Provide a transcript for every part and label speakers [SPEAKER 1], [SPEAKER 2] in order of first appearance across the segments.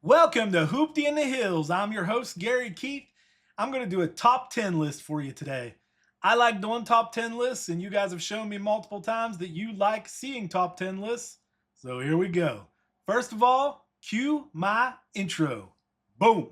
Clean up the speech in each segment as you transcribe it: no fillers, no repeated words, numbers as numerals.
[SPEAKER 1] Welcome to Hoopty in the Hills. I'm your host, Gary Keith. I'm going to do a top 10 list for you today. I like doing top 10 lists, and you guys have shown me multiple times that you like seeing top 10 lists. So here we go. First of all, cue my intro. Boom.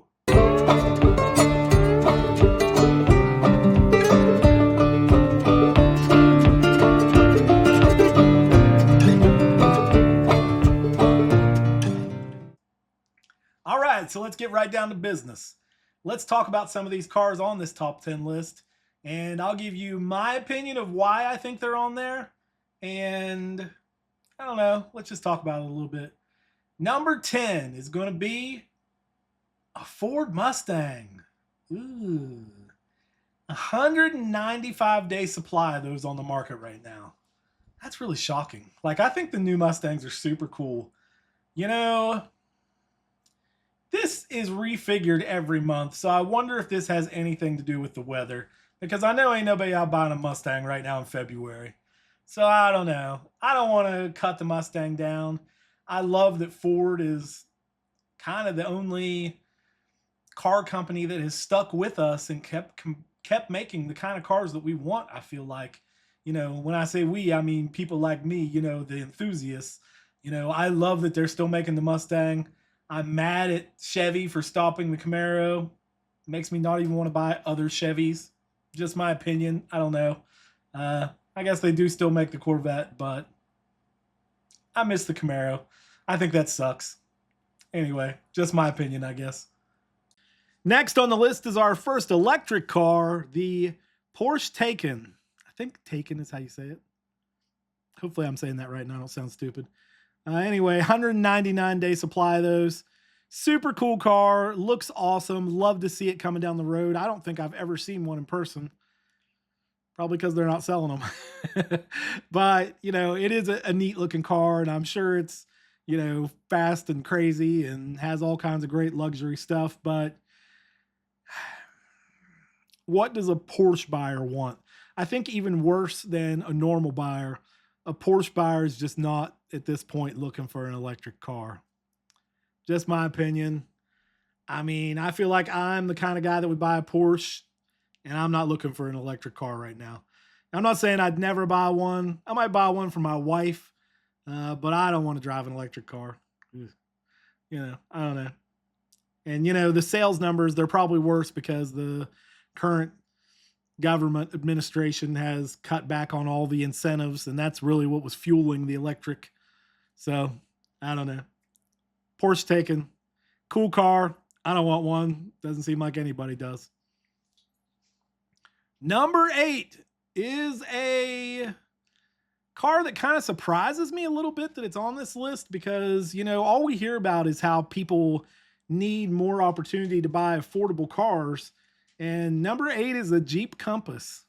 [SPEAKER 1] All right, so let's get right down to business. Let's talk about some of these cars on this top 10 list, and I'll give you my opinion of why I think they're on there. And I don't know, let's just talk about it a little bit. Number 10 is going to be a Ford Mustang. Ooh. 195-day supply of those on the market right now. That's really shocking. Like, I think the new Mustangs are super cool. You know, this is refigured every month, so I wonder if this has anything to do with the weather. Because I know ain't nobody out buying a Mustang right now in February. So I don't know. I don't want to cut the Mustang down. I love that Ford is kind of the only car company that has stuck with us and kept making the kind of cars that we want, I feel like. You know, when I say we, I mean people like me, you know, the enthusiasts. You know, I love that they're still making the Mustang. I'm mad at Chevy for stopping the Camaro. It makes me not even want to buy other Chevys. Just my opinion. I don't know. I guess they do still make the Corvette, but I miss the Camaro. I think that sucks. Anyway, just my opinion, I guess. Next on the list is our first electric car, the Porsche Taycan. I think Taycan is how you say it. Hopefully I'm saying that right and I don't sound stupid. Anyway, 199-day supply of those. Super cool car. Looks awesome. Love to see it coming down the road. I don't think I've ever seen one in person. Probably because they're not selling them. But, you know, it is a neat looking car, and I'm sure it's, you know, fast and crazy and has all kinds of great luxury stuff. But what does a Porsche buyer want? I think even worse than a normal buyer, a Porsche buyer is just not at this point looking for an electric car. Just my opinion. I mean, I feel like I'm the kind of guy that would buy a Porsche, and I'm not looking for an electric car right now. I'm not saying I'd never buy one. I might buy one for my wife, but I don't want to drive an electric car. You know, I don't know. And, you know, the sales numbers, they're probably worse because the current government administration has cut back on all the incentives, and that's really what was fueling the electric. So, I don't know. Porsche Taycan, cool car. I don't want one. Doesn't seem like anybody does. Number 8 is a car that kind of surprises me a little bit that it's on this list because, you know, all we hear about is how people need more opportunity to buy affordable cars. And number 8 is a Jeep Compass.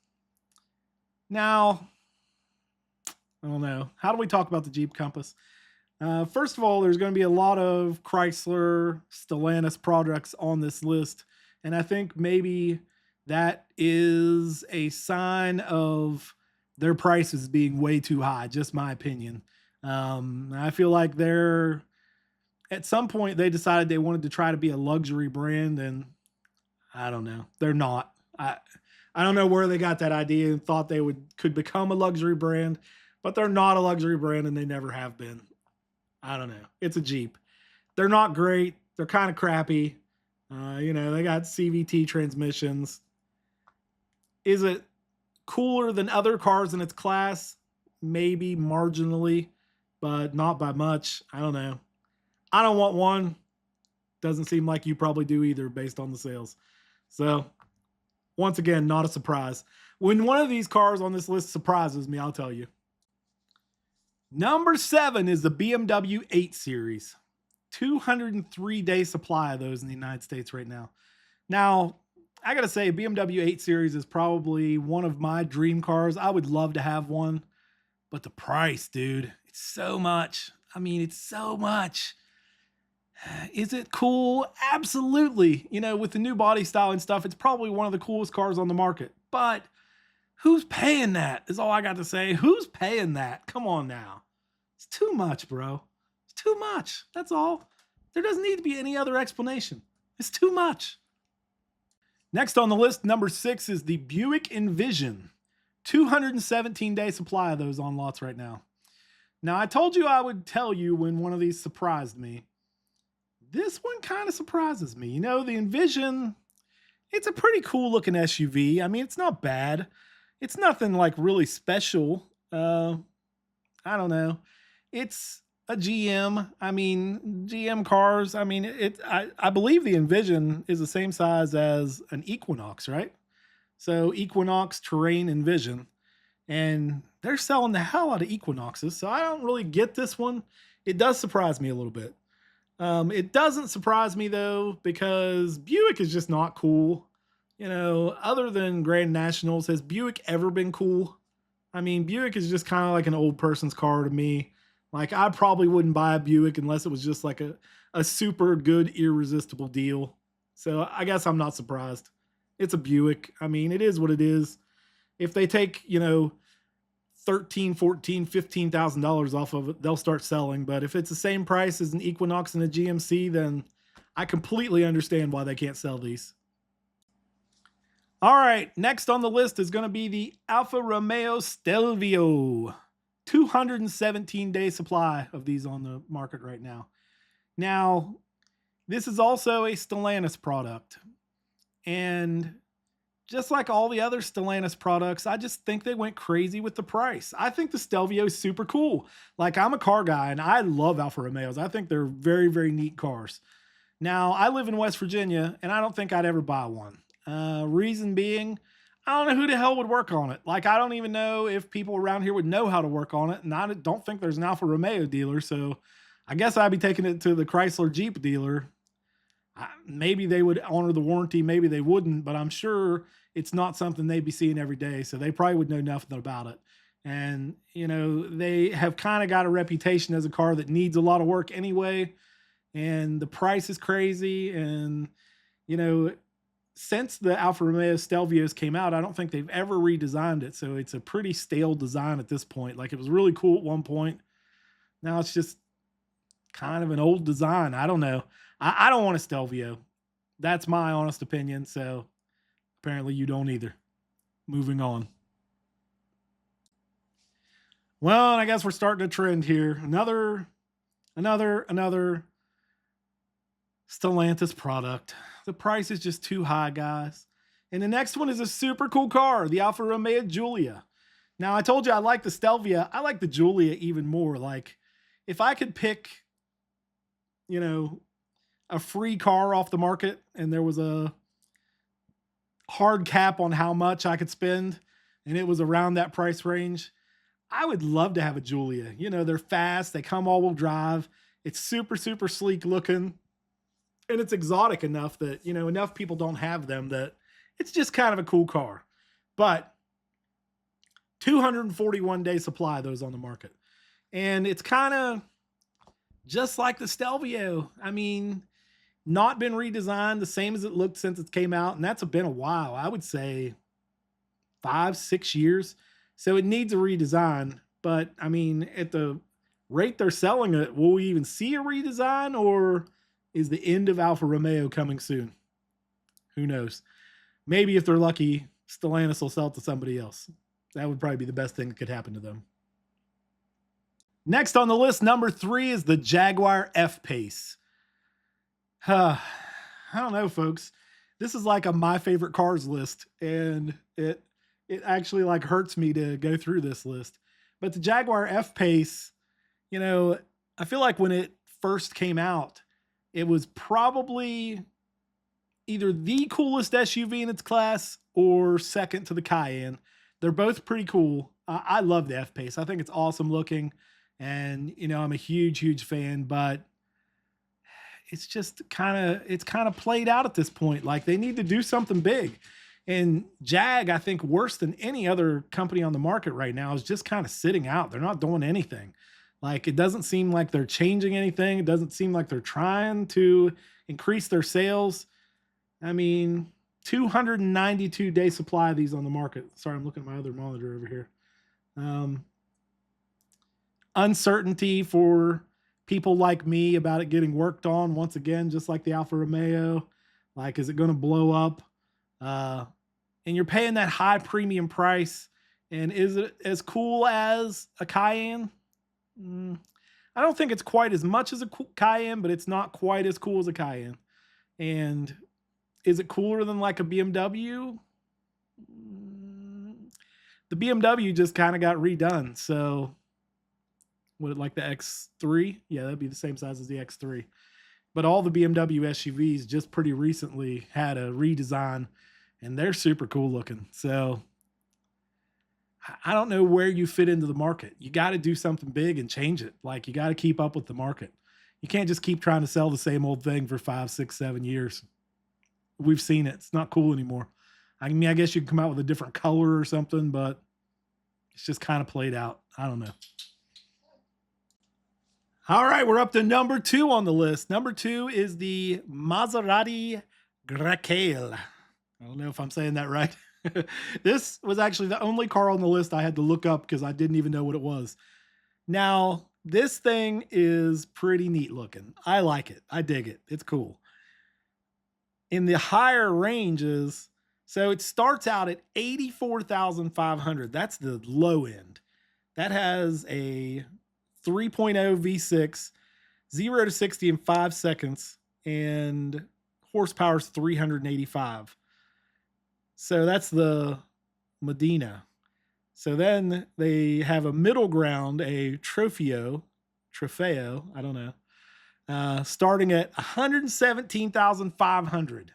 [SPEAKER 1] Now, I don't know. How do we talk about the Jeep Compass? First of all, there's going to be a lot of Chrysler, Stellantis products on this list. And I think maybe that is a sign of their prices being way too high, just my opinion. I feel like at some point they decided they wanted to try to be a luxury brand, and I don't know. They're not. I don't know where they got that idea and thought they could become a luxury brand, but they're not a luxury brand and they never have been. I don't know. It's a Jeep. They're not great. They're kind of crappy. You know, they got CVT transmissions. Is it cooler than other cars in its class? Maybe marginally, but not by much. I don't know. I don't want one. Doesn't seem like you probably do either based on the sales. So, once again, not a surprise. When one of these cars on this list surprises me, I'll tell you. Number 7 is the BMW 8 Series. 203-day supply of those in the United States right now. Now, I got to say, BMW 8 Series is probably one of my dream cars. I would love to have one. But the price, dude, it's so much. I mean, it's so much. Is it cool? Absolutely. You know, with the new body style and stuff, it's probably one of the coolest cars on the market. But who's paying that is all I got to say. Who's paying that? Come on now. It's too much, bro. It's too much. That's all. There doesn't need to be any other explanation. It's too much. Next on the list, number 6 is the Buick Envision. 217-day supply of those on lots right now. Now, I told you I would tell you when one of these surprised me. This one kind of surprises me. You know, the Envision, it's a pretty cool looking SUV. I mean, it's not bad. It's nothing like really special. I don't know. It's a GM. I mean, GM cars. I mean, I believe the Envision is the same size as an Equinox, right? So Equinox, Terrain, Envision. And they're selling the hell out of Equinoxes. So I don't really get this one. It does surprise me a little bit. It doesn't surprise me though, because Buick is just not cool. You know, other than Grand Nationals, has Buick ever been cool? I mean, Buick is just kind of like an old person's car to me. Like, I probably wouldn't buy a Buick unless it was just like a super good, irresistible deal. So I guess I'm not surprised. It's a Buick. I mean, it is what it is. If they take, you know, $13,000, $14,000, $15,000 off of it, they'll start selling. But if it's the same price as an Equinox and a GMC, then I completely understand why they can't sell these. All right, next on the list is going to be the Alfa Romeo Stelvio. 217-day supply of these on the market right now. Now, this is also a Stellantis product. And just like all the other Stellantis products, I just think they went crazy with the price. I think the Stelvio is super cool. Like, I'm a car guy and I love Alfa Romeos. I think they're very, very neat cars. Now, I live in West Virginia and I don't think I'd ever buy one. Reason being, I don't know who the hell would work on it. Like, I don't even know if people around here would know how to work on it. And I don't think there's an Alfa Romeo dealer. So I guess I'd be taking it to the Chrysler Jeep dealer. Maybe they would honor the warranty. Maybe they wouldn't, but I'm sure it's not something they'd be seeing every day. So they probably would know nothing about it. And, you know, they have kind of got a reputation as a car that needs a lot of work anyway. And the price is crazy. And, you know, since the Alfa Romeo Stelvios came out, I don't think they've ever redesigned it. So it's a pretty stale design at this point. Like, it was really cool at one point. Now it's just kind of an old design. I don't know. I don't want a Stelvio. That's my honest opinion. So apparently you don't either. Moving on. Well, and I guess we're starting a trend here. Another Stellantis product. The price is just too high, guys. And the next one is a super cool car, the Alfa Romeo Giulia. Now, I told you I like the Stelvia. I like the Giulia even more. Like, if I could pick, you know, a free car off the market and there was a hard cap on how much I could spend and it was around that price range, I would love to have a Giulia. You know, they're fast. They come all-wheel drive. It's super, super sleek looking. And it's exotic enough that, you know, enough people don't have them that it's just kind of a cool car. But 241-day supply of those on the market. And it's kind of just like the Stelvio. I mean, not been redesigned the same as it looked since it came out. And that's been a while. I would say 5-6 years. So it needs a redesign. But I mean, at the rate they're selling it, will we even see a redesign, or is the end of Alfa Romeo coming soon? Who knows? Maybe if they're lucky, Stellantis will sell it to somebody else. That would probably be the best thing that could happen to them. Next on the list, number 3 is the Jaguar F-Pace. I don't know, folks. This is like a my favorite cars list, and it actually like hurts me to go through this list. But the Jaguar F-Pace, you know, I feel like when it first came out, it was probably either the coolest SUV in its class or second to the Cayenne. They're both pretty cool. I love the F-Pace. I think it's awesome looking. And, you know, I'm a huge, huge fan, but it's just kind of played out at this point. Like, they need to do something big. And Jag, I think worse than any other company on the market right now, is just kind of sitting out. They're not doing anything. Like, it doesn't seem like they're changing anything. It doesn't seem like they're trying to increase their sales. I mean, 292-day supply of these on the market. Sorry, I'm looking at my other monitor over here. Uncertainty for people like me about it getting worked on once again, just like the Alfa Romeo. Like, is it going to blow up? And you're paying that high premium price. And is it as cool as a Cayenne? I don't think it's quite as much as a Cayenne, but it's not quite as cool as a Cayenne. And is it cooler than like a BMW? The BMW just kind of got redone. So would it like the X3? Yeah, that'd be the same size as the X3. But all the BMW SUVs just pretty recently had a redesign, and they're super cool looking. So I don't know where you fit into the market. You got to do something big and change it. Like, you got to keep up with the market. You can't just keep trying to sell the same old thing for 5, 6, 7 years. We've seen it. It's not cool anymore. I mean, I guess you can come out with a different color or something, but it's just kind of played out. I don't know. All right, we're up to number 2 on the list. Number 2 is the Maserati Grecale. I don't know if I'm saying that right. This was actually the only car on the list I had to look up because I didn't even know what it was. Now, this thing is pretty neat looking. I like it. I dig it. It's cool. In the higher ranges, so it starts out at $84,500. That's the low end. That has a 3.0 V6, 0 to 60 in 5 seconds, and horsepower is 385. So that's the Medina. So then they have a middle ground, a Trofeo, I don't know, starting at 117,500.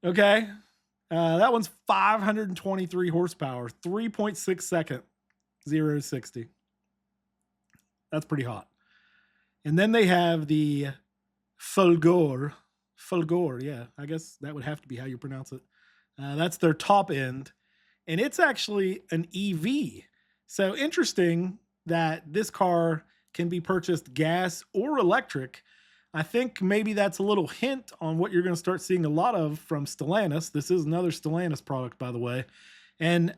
[SPEAKER 1] Okay. That one's 523 horsepower, 3.6 second, 0 to 60. That's pretty hot. And then they have the Fulgor, yeah, I guess that would have to be how you pronounce it. That's their top end, and it's actually an EV. So interesting that this car can be purchased gas or electric. I think maybe that's a little hint on what you're going to start seeing a lot of from Stellantis. This is another Stellantis product, by the way. And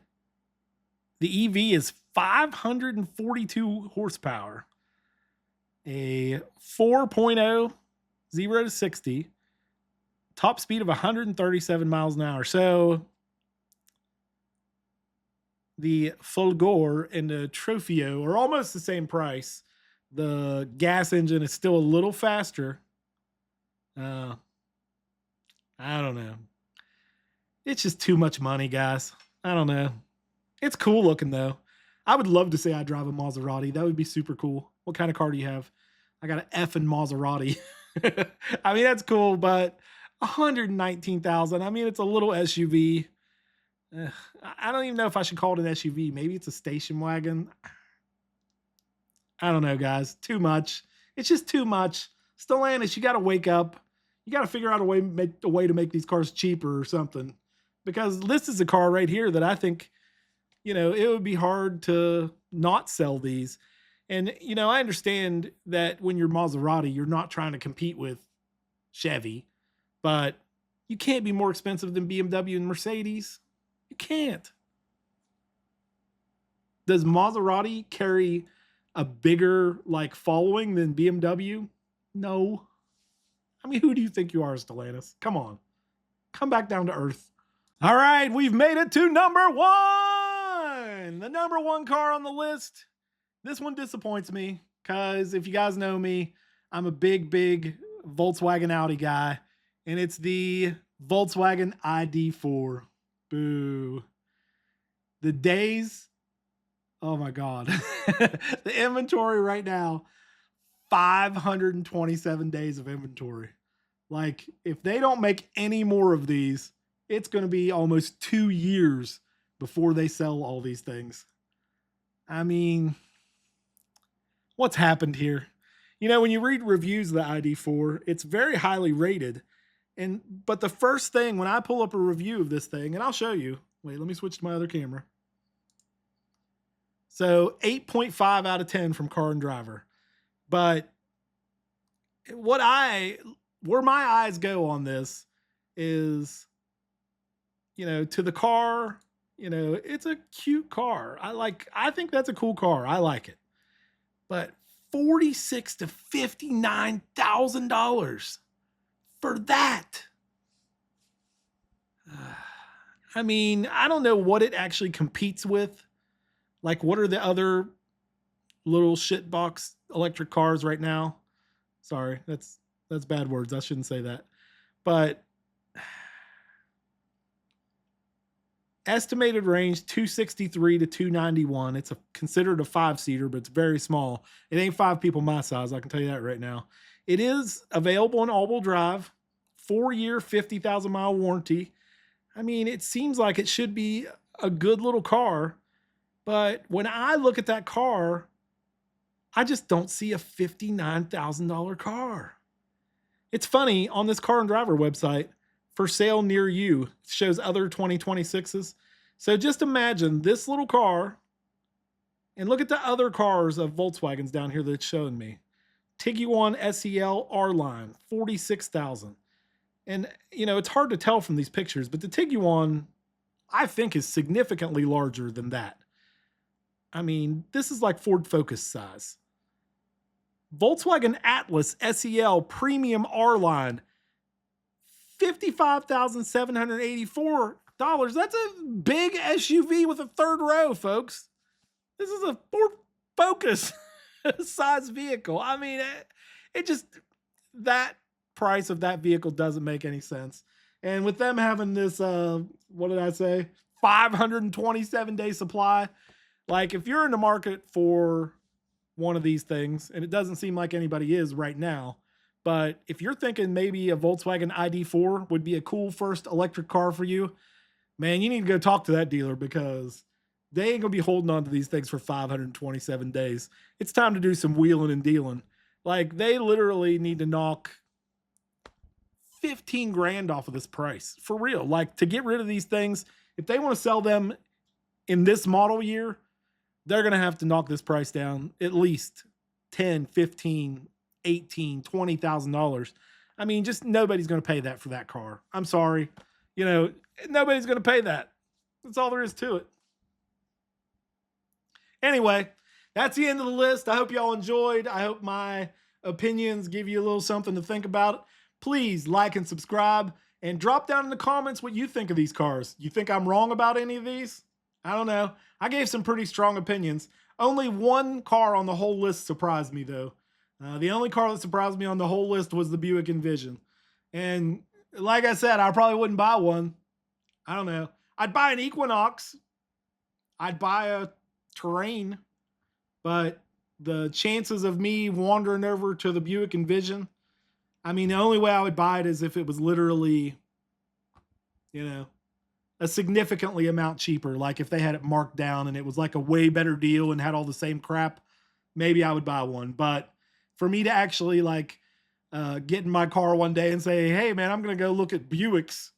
[SPEAKER 1] the EV is 542 horsepower, a 4.0, 0 to 60, top speed of 137 miles an hour. So the Fulgor and the Trofeo are almost the same price. The gas engine is still a little faster. I don't know. It's just too much money, guys. I don't know. It's cool looking, though. I would love to say I drive a Maserati. That would be super cool. What kind of car do you have? I got an effing Maserati. I mean, that's cool, but 119,000. I mean, it's a little SUV. I don't even know if I should call it an SUV. Maybe it's a station wagon. I don't know, guys. Too much. It's just too much. Stellantis, you got to wake up. You got to figure out a way to make these cars cheaper or something. Because this is a car right here that I think, you know, it would be hard to not sell these. And, you know, I understand that when you're Maserati, you're not trying to compete with Chevy, but you can't be more expensive than BMW and Mercedes. You can't. Does Maserati carry a bigger like following than BMW? No. I mean, who do you think you are, Stellantis? Come on. Come back down to earth. All right, we've made it to number 1. The number 1 car on the list. This one disappoints me because if you guys know me, I'm a big Volkswagen Audi guy, and it's the Volkswagen ID4. Boo. The days, oh my God. The inventory right now, 527 days of inventory. Like, if they don't make any more of these, it's going to be almost 2 years before they sell all these things. I mean, what's happened here? You know, when you read reviews of the ID4, it's very highly rated. But the first thing, when I pull up a review of this thing, and I'll show you. Wait, let me switch to my other camera. So 8.5 out of 10 from Car and Driver. But where my eyes go on this is, you know, to the car, you know, it's a cute car. I think that's a cool car. I like it. But $46,000 to $59,000 for that. I mean, I don't know what it actually competes with. Like, what are the other little shitbox electric cars right now? Sorry, that's bad words. I shouldn't say that. But estimated range 263 to 291. It's considered a 5-seater, but it's very small. It ain't 5 people my size, I can tell you that right now. It is available in all-wheel drive, 4-year, 50,000-mile warranty. I mean, it seems like it should be a good little car, but when I look at that car, I just don't see a $59,000 car. It's funny, on this Car and Driver website, for sale near you, it shows other 2026s. So just imagine this little car, and look at the other cars of Volkswagens down here that it's showing me. Tiguan SEL R-Line, $46,000. And, you know, it's hard to tell from these pictures, but the Tiguan, I think, is significantly larger than that. I mean, this is like Ford Focus size. Volkswagen Atlas SEL Premium R-Line, $55,784. That's a big SUV with a third row, folks. This is a Ford Focus size vehicle. I mean, it just, that price of that vehicle doesn't make any sense. And with them having this, what did I say? 527-day supply. Like, if you're in the market for one of these things, and it doesn't seem like anybody is right now, but if you're thinking maybe a Volkswagen ID4 would be a cool first electric car for you, man, you need to go talk to that dealer, because they ain't going to be holding on to these things for 527 days. It's time to do some wheeling and dealing. Like, they literally need to knock 15 grand off of this price for real. Like, to get rid of these things, if they want to sell them in this model year, they're going to have to knock this price down at least 10, 15, 18, $20,000. I mean, just nobody's going to pay that for that car. I'm sorry. You know, nobody's going to pay that. That's all there is to it. Anyway, that's the end of the list. I hope y'all enjoyed. I hope my opinions give you a little something to think about. Please like and subscribe, and drop down in the comments what you think of these cars. You think I'm wrong about any of these? I don't know. I gave some pretty strong opinions. Only one car on the whole list surprised me, though. The only car that surprised me on the whole list was the Buick Envision. And like I said, I probably wouldn't buy one. I don't know. I'd buy an Equinox. I'd buy a Terrain. But the chances of me wandering over to the Buick Envision, I mean, the only way I would buy it is if it was literally, you know, a significantly amount cheaper. Like if they had it marked down and it was like a way better deal and had all the same crap, maybe I would buy one. But for me to actually like get in my car one day and say, hey man, I'm going to go look at Buicks,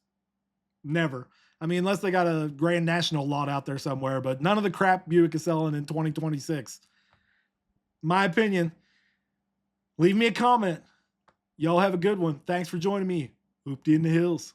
[SPEAKER 1] never. I mean, unless they got a Grand National lot out there somewhere, but none of the crap Buick is selling in 2026. My opinion. Leave me a comment. Y'all have a good one. Thanks for joining me. Hoopty in the hills.